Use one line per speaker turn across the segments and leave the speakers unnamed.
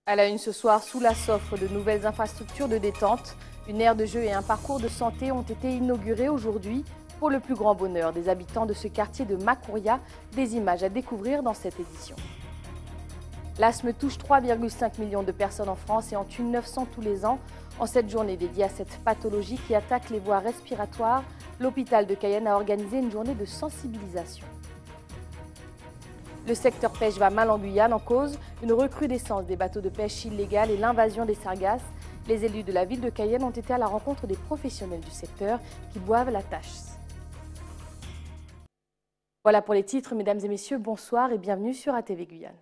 À la une ce soir, Soula s'offre de nouvelles infrastructures de détente. Une aire de jeu et un parcours de santé ont été inaugurés aujourd'hui pour le plus grand bonheur des habitants de ce quartier de Makouria. Des images à découvrir dans cette édition. L'asthme touche 3,5 millions de personnes en France et en tue 900 tous les ans. En cette journée dédiée à cette pathologie qui attaque les voies respiratoires, l'hôpital de Cayenne a organisé une journée de sensibilisation. Le secteur pêche va mal en Guyane, en cause une recrudescence des bateaux de pêche illégale et l'invasion des sargasses. Les élus de la ville de Cayenne ont été à la rencontre des professionnels du secteur qui boivent la tâche. Voilà pour les titres, mesdames et messieurs, bonsoir et bienvenue sur ATV Guyane.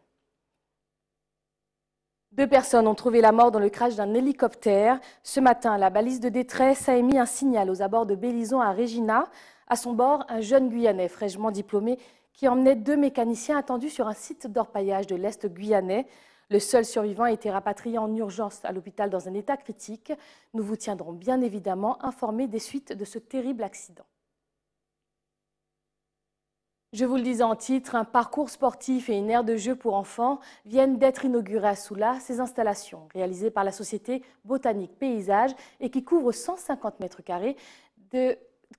2 personnes ont trouvé la mort dans le crash d'un hélicoptère. Ce matin, la balise de détresse a émis un signal aux abords de Bélizon à Régina. À son bord, un jeune Guyanais fraîchement diplômé qui emmenait 2 mécaniciens attendus sur un site d'orpaillage de l'Est guyanais. Le seul survivant a été rapatrié en urgence à l'hôpital dans un état critique. Nous vous tiendrons bien évidemment informés des suites de ce terrible accident. Je vous le disais en titre, un parcours sportif et une aire de jeu pour enfants viennent d'être inaugurés à Soula. Ces installations, réalisées par la société Botanique Paysage et qui couvrent 150 mètres carrés,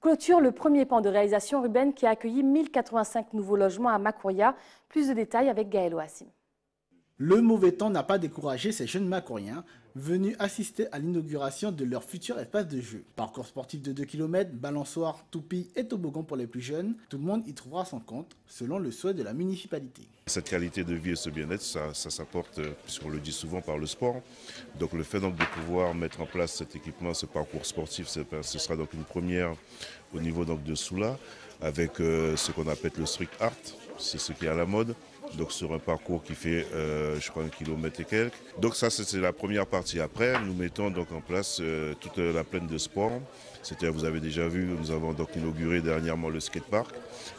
clôture le premier pan de réalisation urbaine qui a accueilli 1085 nouveaux logements à Makouria. Plus de détails avec Gaël Oassim.
Le mauvais temps n'a pas découragé ces jeunes Makouriens venus assister à l'inauguration de leur futur espace de jeu. Parcours sportif de 2 km, balançoire, toupie et toboggan pour les plus jeunes, tout le monde y trouvera son compte selon le souhait de la municipalité.
Cette qualité de vie et ce bien-être, ça s'apporte, puisqu'on le dit souvent, par le sport. Donc le fait donc de pouvoir mettre en place cet équipement, ce parcours sportif, ce sera donc une première au niveau donc de Soula, avec ce qu'on appelle le street art, c'est ce qui est à la mode. Donc sur un parcours qui fait, je crois, 1 km et quelques. Donc ça, c'est la première partie. Après, nous mettons donc en place toute la plaine de sport. C'est-à-dire, vous avez déjà vu, nous avons donc inauguré dernièrement le skatepark.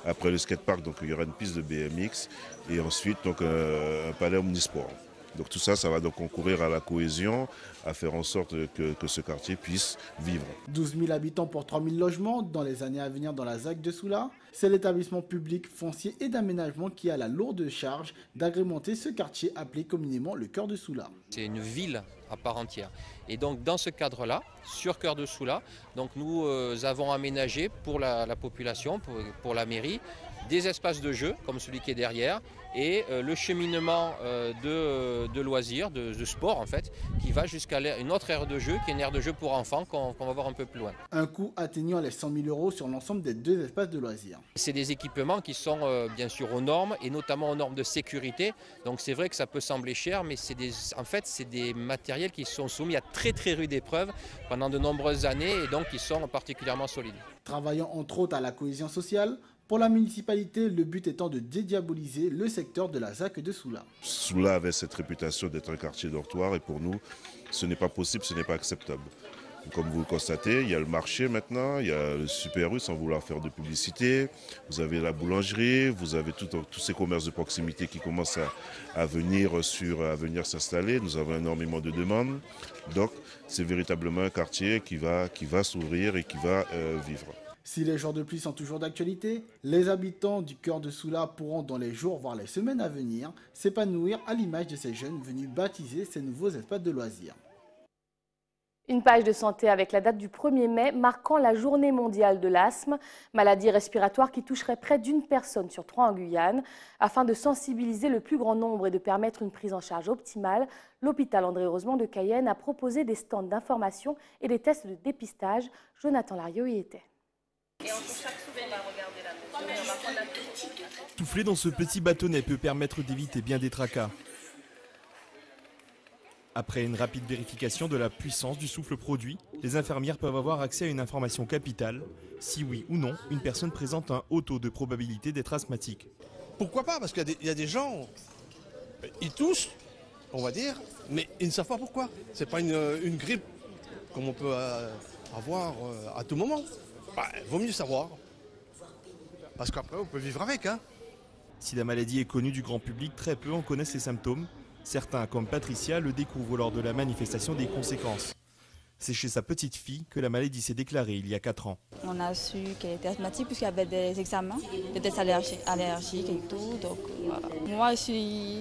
Après le skatepark, donc il y aura une piste de BMX et ensuite donc un palais omnisport. Donc tout ça, ça va donc concourir à la cohésion, à faire en sorte que ce quartier puisse vivre.
12 000 habitants pour 3 000 logements dans les années à venir dans la ZAC de Soula. C'est l'établissement public foncier et d'aménagement qui a la lourde charge d'agrémenter ce quartier appelé communément le cœur de Soula.
C'est une ville à part entière. Et donc dans ce cadre-là, sur cœur de Soula, donc nous avons aménagé pour la population, pour la mairie, des espaces de jeu comme celui qui est derrière et le cheminement de loisirs, de sport en fait, qui va jusqu'à une autre aire de jeu qui est une aire de jeu pour enfants qu'on va voir un peu plus loin.
Un coût atteignant les 100 000 € sur l'ensemble des 2 espaces de loisirs.
C'est des équipements qui sont bien sûr aux normes et notamment aux normes de sécurité. Donc c'est vrai que ça peut sembler cher, mais en fait c'est des matériels qui sont soumis à très rude épreuve pendant de nombreuses années et donc qui sont particulièrement solides.
Travaillant entre autres à la cohésion sociale, pour la municipalité, le but étant de dédiaboliser le secteur de la ZAC de Soula.
Soula avait cette réputation d'être un quartier dortoir et pour nous, ce n'est pas possible, ce n'est pas acceptable. Comme vous le constatez, il y a le marché maintenant, il y a le Super U sans vouloir faire de publicité, vous avez la boulangerie, vous avez tous ces commerces de proximité qui commencent à venir s'installer. Nous avons énormément de demandes, donc c'est véritablement un quartier qui va s'ouvrir et qui va vivre.
Si les jours de pluie sont toujours d'actualité, les habitants du cœur de Soula pourront dans les jours, voire les semaines à venir, s'épanouir à l'image de ces jeunes venus baptiser ces nouveaux espaces de loisirs.
Une page de santé avec la date du 1er mai marquant la journée mondiale de l'asthme, maladie respiratoire qui toucherait près d'1 personne sur 3 en Guyane. Afin de sensibiliser le plus grand nombre et de permettre une prise en charge optimale, l'hôpital André-Rosemont de Cayenne a proposé des stands d'information et des tests de dépistage. Jonathan Lariot y était.
Souffler dans ce petit bâtonnet peut permettre d'éviter bien des tracas. Après une rapide vérification de la puissance du souffle produit, les infirmières peuvent avoir accès à une information capitale, si oui ou non une personne présente un haut taux de probabilité d'être asthmatique.
Pourquoi pas? Parce qu'il y a des gens, ils toussent, on va dire, mais ils ne savent pas pourquoi. C'est pas une grippe comme on peut avoir à tout moment. Vaut mieux savoir, parce qu'après on peut vivre avec.
Si la maladie est connue du grand public, très peu en connaissent ses symptômes. Certains, comme Patricia, le découvrent lors de la manifestation des conséquences. C'est chez sa petite fille que la maladie s'est déclarée il y a 4 ans.
On a su qu'elle était asthmatique puisqu'il y avait des examens, des tests allergiques et tout. Donc voilà. Moi,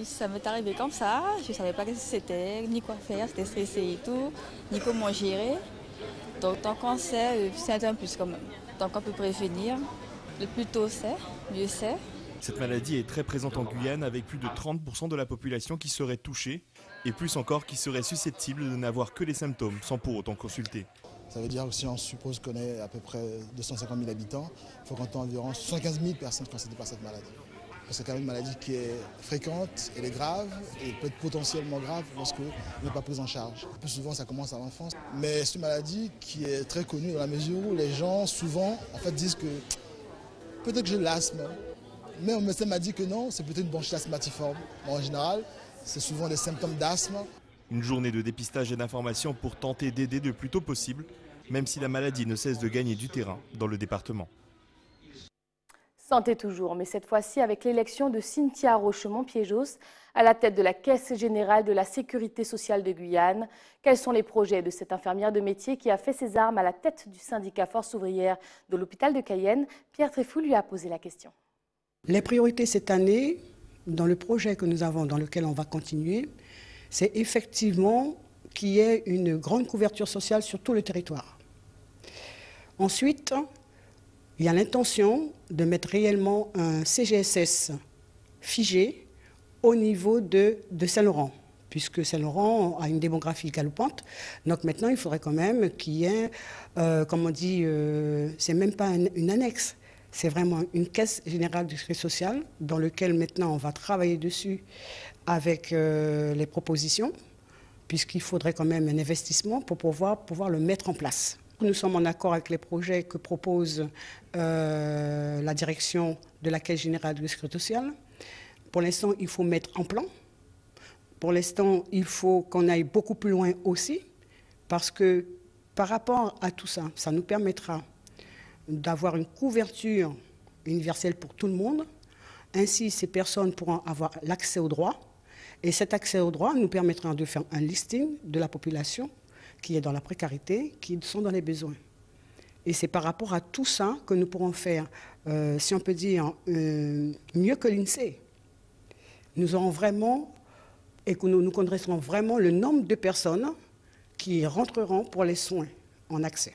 ça m'est arrivé comme ça. Je ne savais pas ce que c'était, ni quoi faire. C'était stressé et tout, ni comment gérer. Donc tant qu'on sait, c'est un plus quand même. Tant qu'on peut prévenir, le plus tôt c'est, mieux c'est.
Cette maladie est très présente en Guyane avec plus de 30% de la population qui serait touchée et plus encore qui serait susceptible de n'avoir que les symptômes sans pour autant consulter.
Ça veut dire que si on suppose qu'on est à peu près 250 000 habitants, il faut compter environ 75 000 personnes concédées par cette maladie. C'est quand même une maladie qui est fréquente, elle est grave et peut être potentiellement grave lorsqu'elle n'est pas prise en charge. Plus souvent ça commence à l'enfance, mais c'est une maladie qui est très connue dans la mesure où les gens souvent disent que peut-être que j'ai l'asthme, mais mon médecin m'a dit que non, c'est peut-être une bronchite asthmatiforme. En général, c'est souvent des symptômes d'asthme.
Une journée de dépistage et d'information pour tenter d'aider le plus tôt possible, même si la maladie ne cesse de gagner du terrain dans le département.
Santé toujours, mais cette fois-ci avec l'élection de Cynthia Rochemont-Piéjos à la tête de la Caisse générale de la sécurité sociale de Guyane. Quels sont les projets de cette infirmière de métier qui a fait ses armes à la tête du syndicat Force ouvrière de l'hôpital de Cayenne? Pierre Tréfou lui a posé la question.
Les priorités cette année, dans le projet que nous avons, dans lequel on va continuer, c'est effectivement qu'il y ait une grande couverture sociale sur tout le territoire. Ensuite, il y a l'intention de mettre réellement un CGSS figé au niveau de Saint-Laurent, puisque Saint-Laurent a une démographie galopante. Donc maintenant, il faudrait quand même qu'il y ait, comme on dit, c'est même pas une annexe. C'est vraiment une caisse générale de sécurité sociale dans laquelle maintenant on va travailler dessus avec les propositions, puisqu'il faudrait quand même un investissement pour pouvoir le mettre en place. Nous sommes en accord avec les projets que propose la direction de la Caisse générale de la sécurité sociale. Pour l'instant, il faut mettre en plan. Pour l'instant, il faut qu'on aille beaucoup plus loin aussi, parce que par rapport à tout ça, ça nous permettra d'avoir une couverture universelle pour tout le monde. Ainsi, ces personnes pourront avoir l'accès aux droits. Et cet accès aux droits nous permettra de faire un listing de la population qui est dans la précarité, qui sont dans les besoins. Et c'est par rapport à tout ça que nous pourrons faire, si on peut dire, mieux que l'INSEE. Nous aurons vraiment, et que nous connaîtrons vraiment le nombre de personnes qui rentreront pour les soins en accès.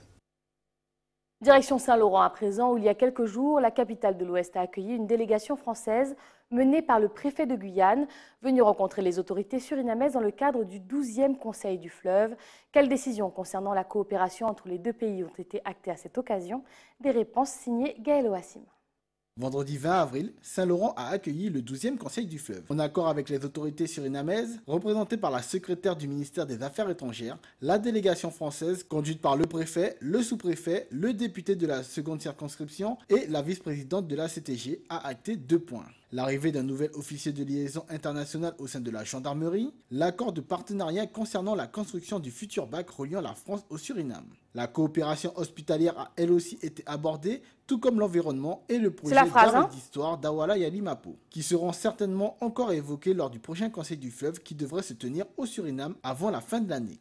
Direction Saint-Laurent à présent, où il y a quelques jours, la capitale de l'Ouest a accueilli une délégation française menée par le préfet de Guyane, venu rencontrer les autorités surinamaises dans le cadre du 12e Conseil du fleuve. Quelles décisions concernant la coopération entre les deux pays ont été actées à cette occasion? Des réponses signées Gaël Oassim.
Vendredi 20 avril, Saint-Laurent a accueilli le 12e Conseil du fleuve. En accord avec les autorités surinamaises, représentées par la secrétaire du ministère des Affaires étrangères, la délégation française, conduite par le préfet, le sous-préfet, le député de la seconde circonscription et la vice-présidente de la CTG, a acté 2 points. L'arrivée d'un nouvel officier de liaison internationale au sein de la gendarmerie, l'accord de partenariat concernant la construction du futur bac reliant la France au Suriname. La coopération hospitalière a elle aussi été abordée, tout comme l'environnement et le projet d'art et d'histoire d'Awala Yalimapo, qui seront certainement encore évoqués lors du prochain Conseil du fleuve qui devrait se tenir au Suriname avant la fin de l'année.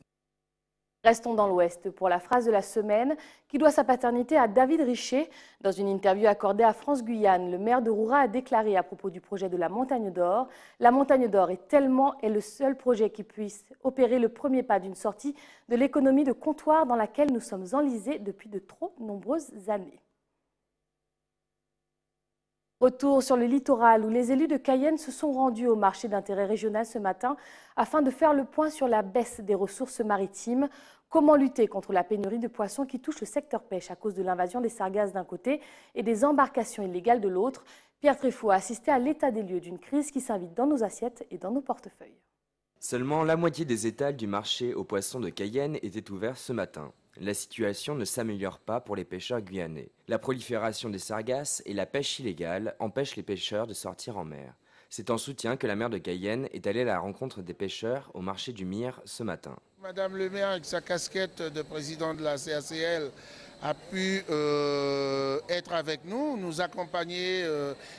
Restons dans l'Ouest pour la phrase de la semaine qui doit sa paternité à David Richer. Dans une interview accordée à France Guyane, le maire de Roura a déclaré à propos du projet de la Montagne d'Or: la Montagne d'Or est le seul projet qui puisse opérer le premier pas d'une sortie de l'économie de comptoir dans laquelle nous sommes enlisés depuis de trop nombreuses années. Retour sur le littoral où les élus de Cayenne se sont rendus au marché d'intérêt régional ce matin afin de faire le point sur la baisse des ressources maritimes. Comment lutter contre la pénurie de poissons qui touche le secteur pêche à cause de l'invasion des sargasses d'un côté et des embarcations illégales de l'autre? Pierre Tréfou a assisté à l'état des lieux d'une crise qui s'invite dans nos assiettes et dans nos portefeuilles.
Seulement la moitié des étals du marché aux poissons de Cayenne étaient ouverts ce matin. La situation ne s'améliore pas pour les pêcheurs guyanais. La prolifération des sargasses et la pêche illégale empêchent les pêcheurs de sortir en mer. C'est en soutien que la maire de Cayenne est allée à la rencontre des pêcheurs au marché du Mire ce matin.
Madame le maire, avec sa casquette de président de la CACL, a pu être avec nous, nous accompagner,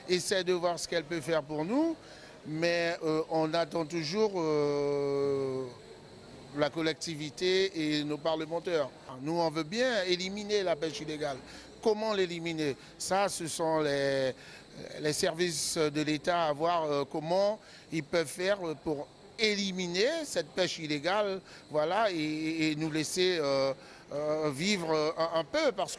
essayer de voir ce qu'elle peut faire pour nous. Mais on attend toujours la collectivité et nos parlementaires. Nous, on veut bien éliminer la pêche illégale. Comment l'éliminer? Ça, ce sont les services de l'État à voir comment ils peuvent faire pour éliminer cette pêche illégale, voilà, et nous laisser vivre un peu, parce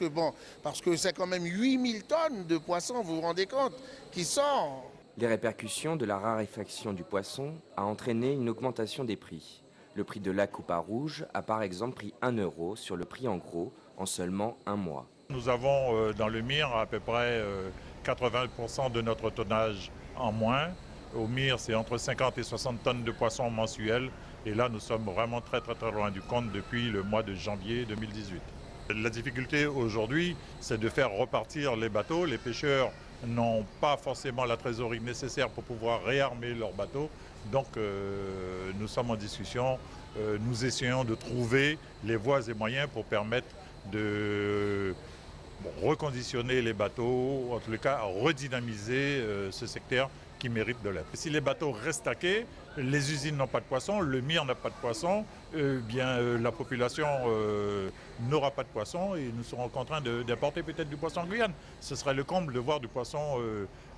que c'est quand même 8000 tonnes de poissons, vous vous rendez compte, qui sortent.
Les répercussions de la raréfaction du poisson a entraîné une augmentation des prix. Le prix de la coupe à rouge a par exemple pris 1 € sur le prix en gros en seulement un mois.
Nous avons dans le MIR à peu près 80% de notre tonnage en moins. Au MIR, c'est entre 50 et 60 tonnes de poissons mensuels. Et là, nous sommes vraiment très loin du compte depuis le mois de janvier 2018. La difficulté aujourd'hui, c'est de faire repartir les bateaux. Les pêcheurs n'ont pas forcément la trésorerie nécessaire pour pouvoir réarmer leurs bateaux. Donc nous sommes en discussion, nous essayons de trouver les voies et moyens pour permettre de reconditionner les bateaux, en tous les cas redynamiser ce secteur qui mérite de l'être. Si les bateaux restent à quai, les usines n'ont pas de poisson, le MIR n'a pas de poisson, la population n'aura pas de poisson et nous serons contraints d'importer peut-être du poisson en Guyane. Ce serait le comble de voir du poisson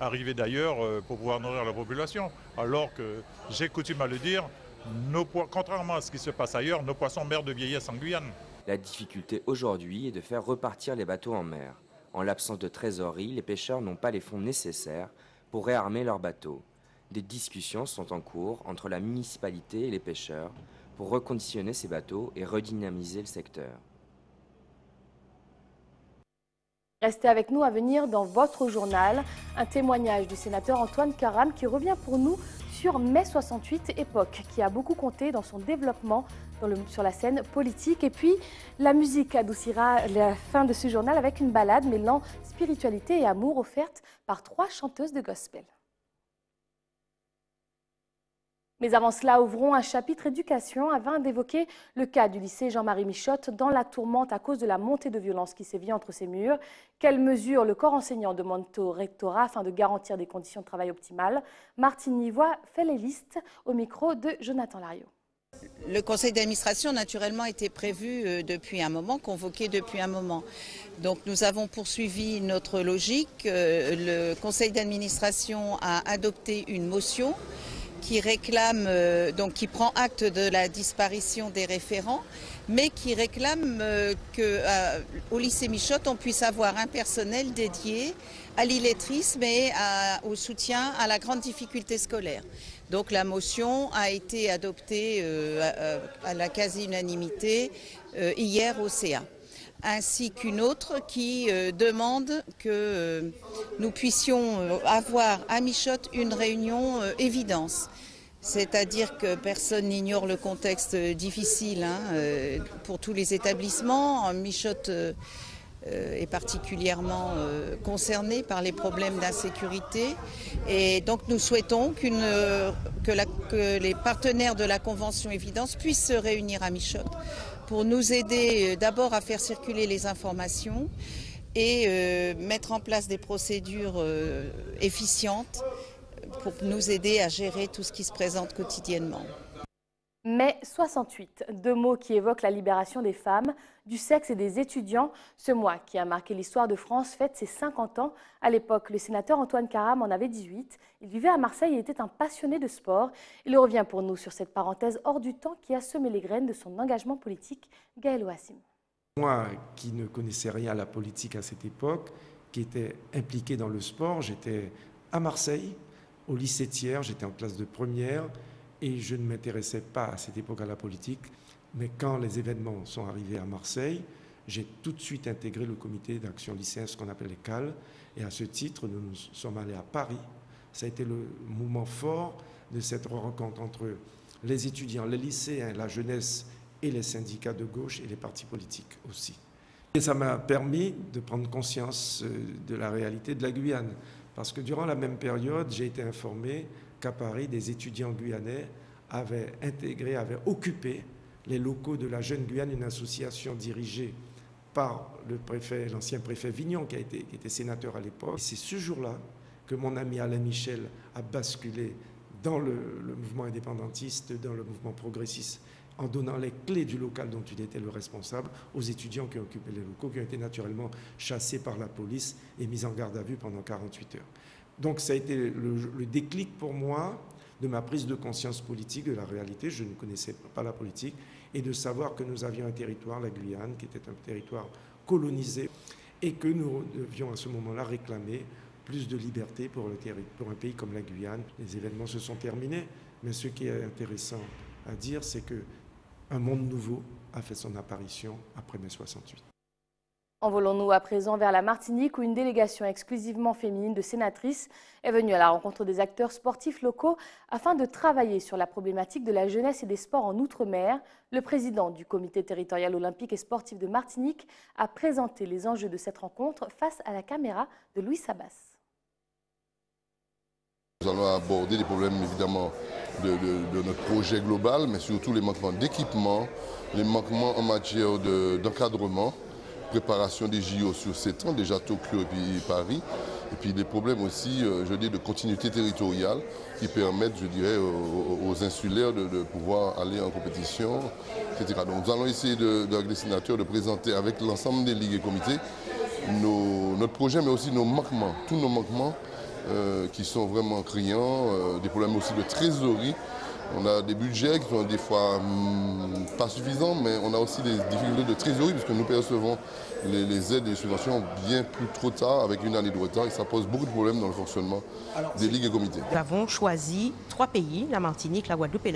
arriver d'ailleurs pour pouvoir nourrir la population. Alors que, j'ai coutume à le dire, contrairement à ce qui se passe ailleurs, nos poissons meurent de vieillesse en Guyane.
La difficulté aujourd'hui est de faire repartir les bateaux en mer. En l'absence de trésorerie, les pêcheurs n'ont pas les fonds nécessaires pour réarmer leurs bateaux. Des discussions sont en cours entre la municipalité et les pêcheurs pour reconditionner ces bateaux et redynamiser le secteur.
Restez avec nous, à venir dans votre journal, un témoignage du sénateur Antoine Karam qui revient pour nous sur mai 68, époque qui a beaucoup compté dans son développement sur la scène politique. Et puis, la musique adoucira la fin de ce journal avec une balade mêlant spiritualité et amour offerte par 3 chanteuses de gospel. Mais avant cela, ouvrons un chapitre éducation afin d'évoquer le cas du lycée Jean-Marie Michotte dans la tourmente à cause de la montée de violence qui sévit entre ses murs. Quelles mesures le corps enseignant demande au rectorat afin de garantir des conditions de travail optimales? Martine Nivois fait les listes au micro de Jonathan Lariot.
Le conseil d'administration, naturellement, était prévu depuis un moment, convoqué depuis un moment. Donc nous avons poursuivi notre logique. Le conseil d'administration a adopté une motion qui réclame, qui prend acte de la disparition des référents, mais qui réclame qu'au lycée Michotte, on puisse avoir un personnel dédié à l'illettrisme et au soutien à la grande difficulté scolaire. Donc la motion a été adoptée à la quasi-unanimité hier au CA, ainsi qu'une autre qui demande que nous puissions avoir à Michotte une réunion évidence. C'est-à-dire que personne n'ignore le contexte difficile pour tous les établissements. Michotte est particulièrement concerné par les problèmes d'insécurité. Et donc nous souhaitons que les partenaires de la Convention Évidence puissent se réunir à Michotte pour nous aider d'abord à faire circuler les informations et mettre en place des procédures efficientes pour nous aider à gérer tout ce qui se présente quotidiennement.
Mai 68, 2 mots qui évoquent la libération des femmes, du sexe et des étudiants. Ce mois qui a marqué l'histoire de France fête ses 50 ans. À l'époque, le sénateur Antoine Karam en avait 18. Il vivait à Marseille et était un passionné de sport. Il revient pour nous sur cette parenthèse hors du temps qui a semé les graines de son engagement politique. Gaël Ouassim.
Moi, qui ne connaissais rien à la politique à cette époque, qui était impliqué dans le sport, j'étais à Marseille, au lycée Thiers, j'étais en classe de première, et je ne m'intéressais pas à cette époque à la politique. Mais quand les événements sont arrivés à Marseille, j'ai tout de suite intégré le comité d'action lycéenne, ce qu'on appelle les CAL. Et à ce titre, nous sommes allés à Paris. Ça a été le moment fort de cette rencontre entre les étudiants, les lycéens, la jeunesse et les syndicats de gauche et les partis politiques aussi. Et ça m'a permis de prendre conscience de la réalité de la Guyane. Parce que durant la même période, j'ai été informé qu'à Paris, des étudiants guyanais avaient occupé les locaux de la Jeune Guyane, une association dirigée par l'ancien préfet Vignon, qui était sénateur à l'époque. C'est ce jour-là que mon ami Alain Michel a basculé dans le mouvement indépendantiste, dans le mouvement progressiste en donnant les clés du local dont tu étais le responsable aux étudiants qui occupaient les locaux, qui ont été naturellement chassés par la police et mis en garde à vue pendant 48 heures. Donc ça a été le déclic pour moi de ma prise de conscience politique de la réalité. Je ne connaissais pas la politique, et de savoir que nous avions un territoire, la Guyane, qui était un territoire colonisé, et que nous devions à ce moment-là réclamer plus de liberté pour un pays comme la Guyane. Les événements se sont terminés, mais ce qui est intéressant à dire, c'est qu'un monde nouveau a fait son apparition après mai 68.
Envolons-nous à présent vers la Martinique où une délégation exclusivement féminine de sénatrices est venue à la rencontre des acteurs sportifs locaux afin de travailler sur la problématique de la jeunesse et des sports en Outre-mer. Le président du comité territorial olympique et sportif de Martinique a présenté les enjeux de cette rencontre face à la caméra de Louis Sabas.
Nous allons aborder les problèmes évidemment de notre projet global, mais surtout les manquements d'équipement, les manquements en matière d'encadrement, préparation des JO sur 7 ans, déjà Tokyo et puis Paris, et puis des problèmes aussi, je dis, de continuité territoriale qui permettent, je dirais, aux insulaires de pouvoir aller en compétition, etc. Donc nous allons essayer, avec les sénateurs, de présenter avec l'ensemble des ligues et comités notre projet, mais aussi nos manquements, tous nos manquements qui sont vraiment criants, des problèmes aussi de trésorerie. On a des budgets qui sont des fois pas suffisants, mais on a aussi des difficultés de trésorerie puisque nous percevons les aides et les subventions bien plus trop tard, avec une année de retard, et ça pose beaucoup de problèmes dans le fonctionnement des ligues et comités.
Nous avons choisi 3 pays, la Martinique, la Guadeloupe et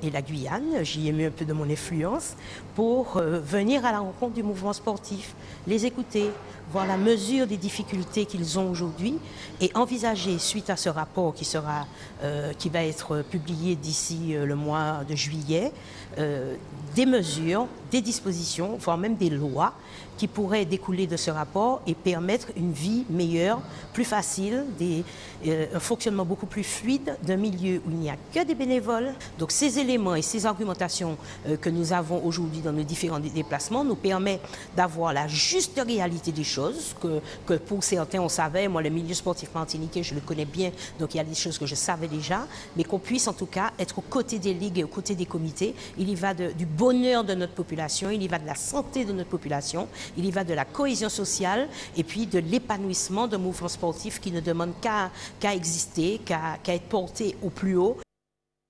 la Guyane. J'y ai mis un peu de mon influence pour venir à la rencontre du mouvement sportif, les écouter, voir la mesure des difficultés qu'ils ont aujourd'hui et envisager, suite à ce rapport qui va être publié d'ici le mois de juillet, des mesures, des dispositions, voire même des lois qui pourraient découler de ce rapport et permettre une vie meilleure, plus facile, un fonctionnement beaucoup plus fluide d'un milieu où il n'y a que des bénévoles. Donc ces éléments et ces argumentations que nous avons aujourd'hui dans nos différents déplacements nous permettent d'avoir la juste réalité des choses, que pour certains on savait, moi le milieu sportif martiniquais je le connais bien, donc il y a des choses que je savais déjà, mais qu'on puisse en tout cas être aux côtés des ligues et aux côtés des comités. Il y va du bonheur de notre population, il y va de la santé de notre population, il y va de la cohésion sociale et puis de l'épanouissement d'un mouvement sportif qui ne demande qu'à exister, qu'à être porté au plus haut.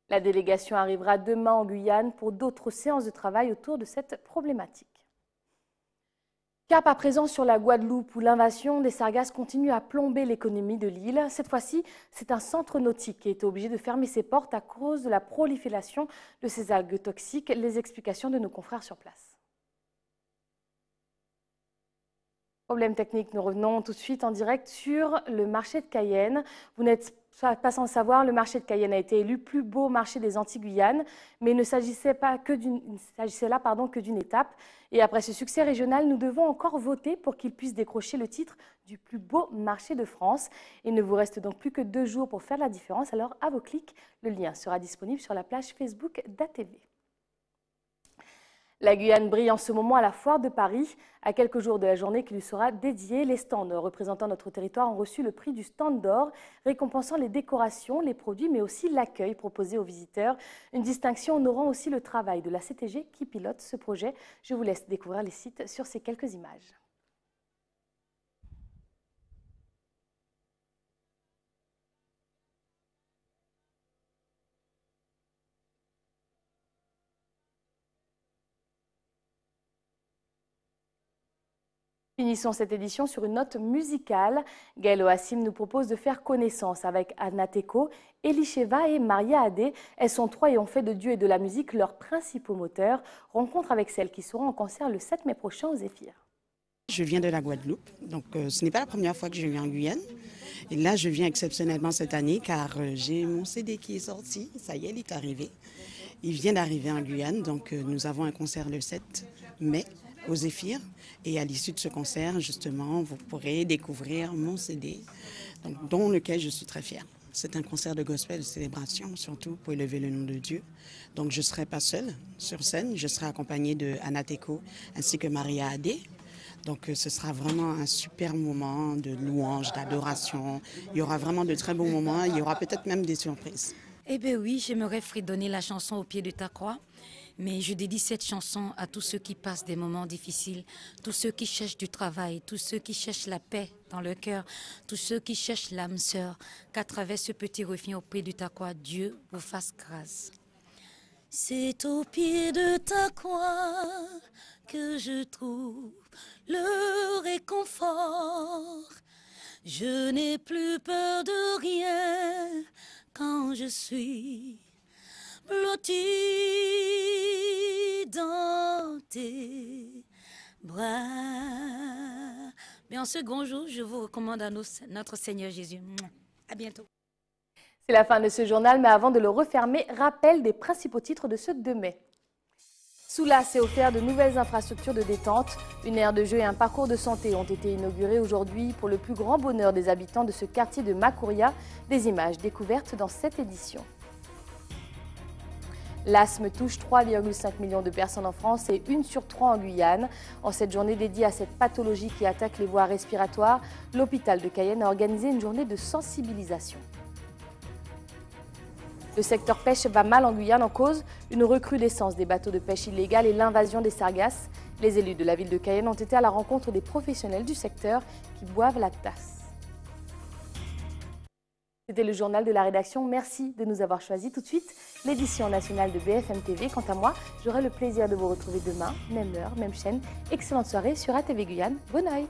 La délégation arrivera demain en Guyane pour d'autres séances de travail autour de cette problématique. Cap à présent sur la Guadeloupe où l'invasion des sargasses continue à plomber l'économie de l'île. Cette fois-ci, c'est un centre nautique qui est obligé de fermer ses portes à cause de la prolifération de ces algues toxiques. Les explications de nos confrères sur place. Problème technique, nous revenons tout de suite en direct sur le marché de Cayenne. Vous n'êtes pas sans le savoir, le marché de Cayenne a été élu plus beau marché des Antilles-Guyane, mais il ne s'agissait que d'une étape. Et après ce succès régional, nous devons encore voter pour qu'il puisse décrocher le titre du plus beau marché de France. Il ne vous reste donc plus que 2 jours pour faire la différence, alors à vos clics, le lien sera disponible sur la page Facebook d'ATV. La Guyane brille en ce moment à la Foire de Paris. À quelques jours de la journée qui lui sera dédiée, les stands représentant notre territoire ont reçu le prix du stand d'or, récompensant les décorations, les produits, mais aussi l'accueil proposé aux visiteurs. Une distinction honorant aussi le travail de la CTG qui pilote ce projet. Je vous laisse découvrir les sites sur ces quelques images. Finissons cette édition sur une note musicale. Gaël Oassim nous propose de faire connaissance avec Anna Teko, Elisheva et Maria Adé. Elles sont 3 et ont fait de Dieu et de la musique leurs principaux moteurs. Rencontre avec celles qui seront en concert le 7 mai prochain aux Zéphyrs.
Je viens de la Guadeloupe, donc ce n'est pas la première fois que je viens en Guyane. Et là, je viens exceptionnellement cette année car j'ai mon CD qui est sorti. Ça y est, il est arrivé. Il vient d'arriver en Guyane, donc nous avons un concert le 7 mai. Aux Zéphyrs. Et à l'issue de ce concert, justement, vous pourrez découvrir mon CD, donc, dont lequel je suis très fière. C'est un concert de gospel, de célébration, surtout pour élever le nom de Dieu. Donc je ne serai pas seule sur scène, je serai accompagnée de Anna Teko ainsi que Maria Adé. Donc ce sera vraiment un super moment de louange, d'adoration. Il y aura vraiment de très beaux moments, il y aura peut-être même des surprises.
Eh bien oui, j'aimerais fredonner la chanson Au pied de ta croix, mais je dédie cette chanson à tous ceux qui passent des moments difficiles, tous ceux qui cherchent du travail, tous ceux qui cherchent la paix dans leur cœur, tous ceux qui cherchent l'âme sœur, qu'à travers ce petit refrain Au pied de ta croix, Dieu vous fasse grâce. C'est au pied de ta croix que je trouve le réconfort. Je n'ai plus peur de rien quand je suis blotti dans tes bras. Mais en ce grand jour, je vous recommande à notre Seigneur Jésus. À bientôt.
C'est la fin de ce journal, mais avant de le refermer, rappel des principaux titres de ce 2 mai. Soula s'est offert de nouvelles infrastructures de détente. Une aire de jeu et un parcours de santé ont été inaugurés aujourd'hui pour le plus grand bonheur des habitants de ce quartier de Makuria. Des images découvertes dans cette édition. L'asthme touche 3,5 millions de personnes en France et 1 sur 3 en Guyane. En cette journée dédiée à cette pathologie qui attaque les voies respiratoires, l'hôpital de Cayenne a organisé une journée de sensibilisation. Le secteur pêche va mal en Guyane, en cause une recrudescence des bateaux de pêche illégale et l'invasion des sargasses. Les élus de la ville de Cayenne ont été à la rencontre des professionnels du secteur qui boivent la tasse. C'était le journal de la rédaction. Merci de nous avoir choisis. Tout de suite, l'édition nationale de BFM TV. Quant à moi, j'aurai le plaisir de vous retrouver demain, même heure, même chaîne. Excellente soirée sur ATV Guyane. Bonne nuit.